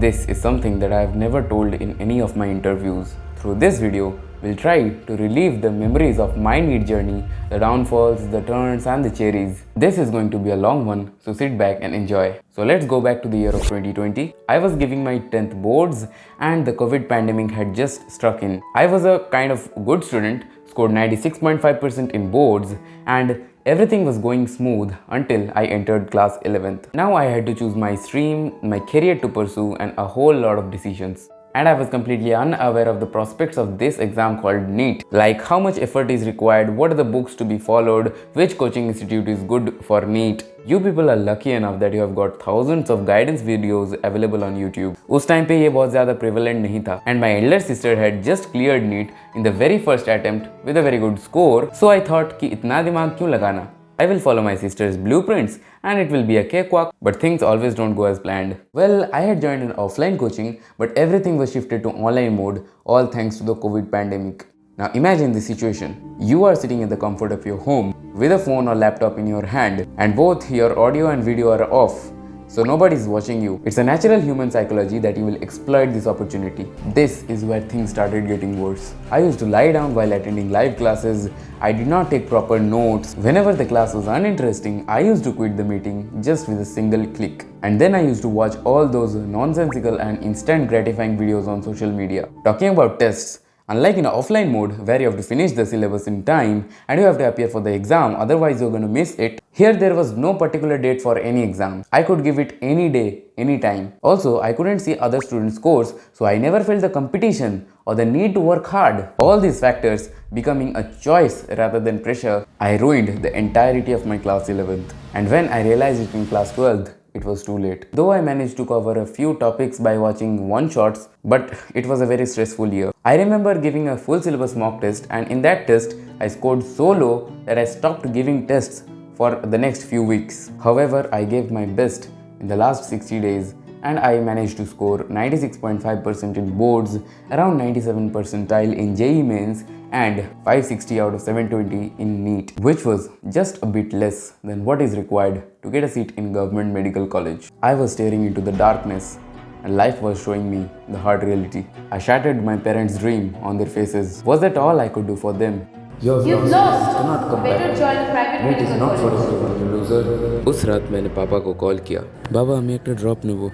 This is something that I have never told in any of my interviews. Through this video, we'll try to relive the memories of my NEET journey, the downfalls, the turns and the cherries. This is going to be a long one, so sit back and enjoy. So let's go back to the year of 2020. I was giving my 10th boards and the COVID pandemic had just struck in. I was a kind of good student, scored 96.5% in boards, and everything was going smooth until I entered class 11th. Now I had to choose my stream, my career to pursue, and a whole lot of decisions. And I was completely unaware of the prospects of this exam called NEET, like how much effort is required, what are the books to be followed, which coaching institute is good for NEET. You people are lucky enough that you have got thousands of guidance videos available on YouTube. उस time पे ये बहुत ज़्यादा prevalent नहीं था. And my elder sister had just cleared NEET in the very first attempt with a very good score. So I thought कि इतना दिमाग क्यों लगाना? I will follow my sister's blueprints and it will be a cakewalk, but things always don't go as planned. Well, I had joined an offline coaching, but everything was shifted to online mode, all thanks to the COVID pandemic. Now imagine the situation. You are sitting in the comfort of your home with a phone or laptop in your hand, and both your audio and video are off. So nobody is watching you. It's a natural human psychology that you will exploit this opportunity. This is where things started getting worse. I used to lie down while attending live classes. I did not take proper notes. Whenever the class was uninteresting, I used to quit the meeting just with a single click. And then I used to watch all those nonsensical and instant gratifying videos on social media. Talking about tests, unlike in offline mode where you have to finish the syllabus in time and you have to appear for the exam, otherwise you're going to miss it, here there was no particular date for any exam. I could give it any day, any time. Also, I couldn't see other students' scores, so I never felt the competition or the need to work hard. All these factors becoming a choice rather than pressure, I ruined the entirety of my class 11th. And when I realized it in class 12th, it was too late. Though I managed to cover a few topics by watching one-shots, but it was a very stressful year. I remember giving a full syllabus mock test, and in that test, I scored so low that I stopped giving tests for the next few weeks. However, I gave my best in the last 60 days and I managed to score 96.5% in boards, around 97 percentile in JEE mains and 560 out of 720 in NEET, which was just a bit less than what is required to get a seat in government medical college. I was staring into the darkness and life was showing me the hard reality. I shattered my parents' dream on their faces. Was that all I could do for them? You've lost. Cannot come back. Join a private NEET is not for everyone, you loser. उस रात मैंने पापा को call किया. बाबा আমি একটা drop নেব.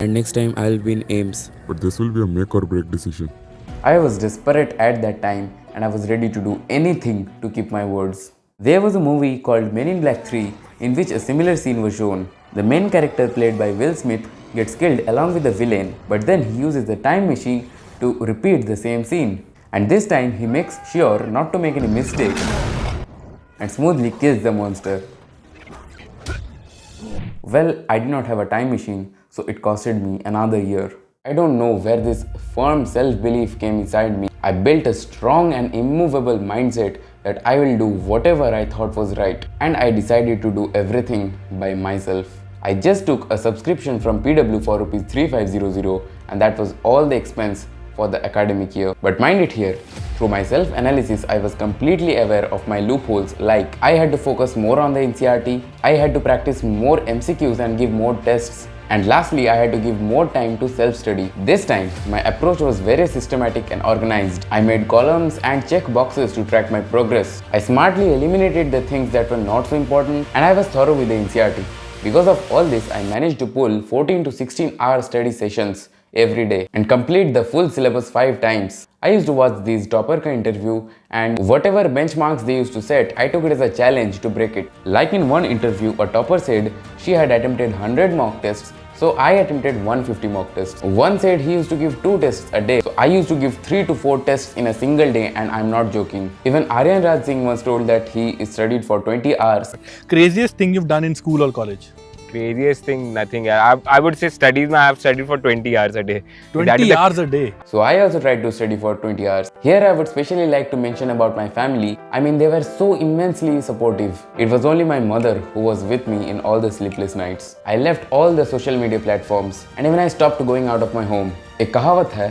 And next time I'll be in AIIMS. But this will be a make or break decision. I was desperate at that time and I was ready to do anything to keep my words. There was a movie called Men in Black 3 in which a similar scene was shown. The main character played by Will Smith gets killed along with the villain, but then he uses the time machine to repeat the same scene. And this time he makes sure not to make any mistake and smoothly kills the monster. Well, I did not have a time machine, so it costed me another year. I don't know where this firm self-belief came inside me. I built a strong and immovable mindset that I will do whatever I thought was right, and I decided to do everything by myself. I just took a subscription from PW for Rs 3500 and that was all the expense for the academic year. But mind it here, through my self-analysis, I was completely aware of my loopholes, like I had to focus more on the NCERT, I had to practice more MCQs and give more tests, and lastly, I had to give more time to self-study. This time, my approach was very systematic and organized. I made columns and check boxes to track my progress. I smartly eliminated the things that were not so important, and I was thorough with the NCERT. Because of all this, I managed to pull 14 to 16 hour study sessions every day and complete the full syllabus 5 times. I used to watch these topper ka interview and whatever benchmarks they used to set, I took it as a challenge to break it. Like in one interview, a topper said she had attempted 100 mock tests, so I attempted 150 mock tests. One said he used to give 2 tests a day, so I used to give 3 to 4 tests in a single day, and I'm not joking. Even Aryan Raj Singh once told that he studied for 20 hours. Craziest thing you've done in school or college? Craziest thing, nothing. I would say studies, I have studied for 20 hours a day. 20 hours a day? So I also tried to study for 20 hours. Here I would specially like to mention about my family. I mean, they were so immensely supportive. It was only my mother who was with me in all the sleepless nights. I left all the social media platforms and even I stopped going out of my home. एक कहावत है,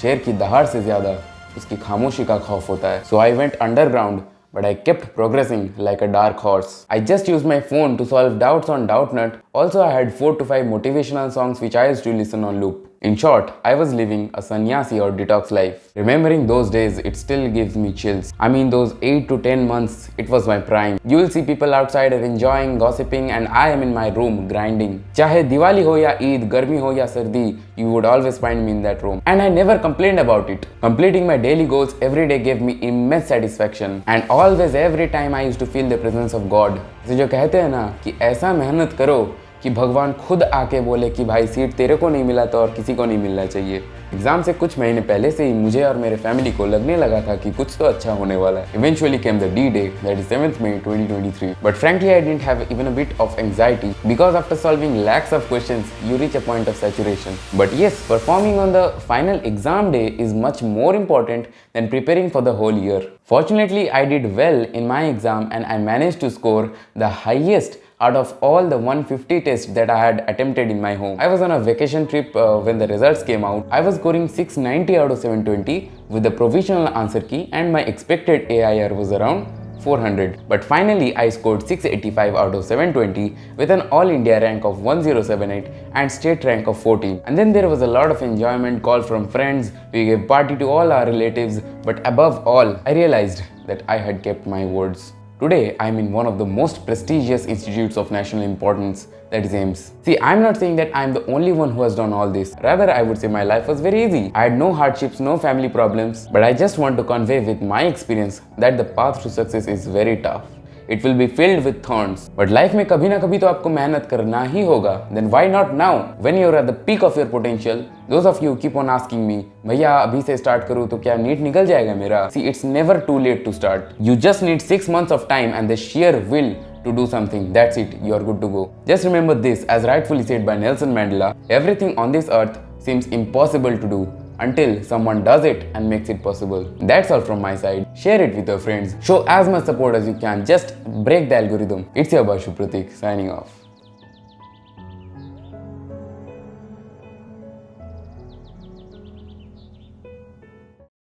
शेर की दहाड़ से ज़्यादा उसकी खामोशी का खौफ होता है. So I went underground, but I kept progressing like a dark horse. I just used my phone to solve doubts on Doubtnut. Also, I had 4 to 5 motivational songs which I used to listen on loop. In short, I was living a sannyasi or detox life. Remembering those days, it still gives me chills. I mean, those 8 to 10 months, it was my prime. You will see people outside are enjoying, gossiping, and I am in my room grinding. Chahe Diwali ho ya Eid, garmi ho ya sardi, you would always find me in that room. And I never complained about it. Completing my daily goals every day gave me immense satisfaction. And always, every time I used to feel the presence of God. So जो कहते हैं ना कि ऐसा मेहनत करो कि भगवान खुद आके बोले कि भाई सीट तेरे को नहीं मिला तो और किसी को नहीं मिलना चाहिए। एग्जाम से कुछ महीने पहले से ही मुझे और मेरे फैमिली को लगने लगा था कि कुछ तो अच्छा होने वाला है। Eventually came the D-Day, that is 7th May 2023. But frankly, I didn't have even a bit of anxiety because after solving lakhs of questions, you reach a point of saturation. But yes, performing on the final exam day is much more important than preparing for the whole year. Fortunately, I did well in my exam and I managed to score the highest out of all the 150 tests that I had attempted in my home. I was on a vacation trip when the results came out. I was scoring 690 out of 720 with the provisional answer key and my expected AIR was around 400. But finally I scored 685 out of 720 with an all India rank of 1078 and state rank of 14. And then there was a lot of enjoyment, call from friends, we gave party to all our relatives, but above all I realized that I had kept my words. Today, I am in one of the most prestigious institutes of national importance, that is AIIMS. See, I am not saying that I am the only one who has done all this. Rather, I would say my life was very easy. I had no hardships, no family problems. But I just want to convey with my experience that the path to success is very tough. It will be filled with thorns. But life में कभी ना कभी तो आपको मेहनत करना ही होगा. Then why not now? When you're at the peak of your potential. Those of you keep on asking me, भैया अभी से start करूँ तो क्या नीट निकल जाएगा मेरा? See, it's never too late to start. You just need 6 months of time and the sheer will to do something. That's it. You're good to go. Just remember this, as rightfully said by Nelson Mandela, everything on this earth seems impossible to do until someone does it and makes it possible. That's all from my side. Share it with your friends. Show as much support as you can. Just break the algorithm. It's your boy Pratik signing off.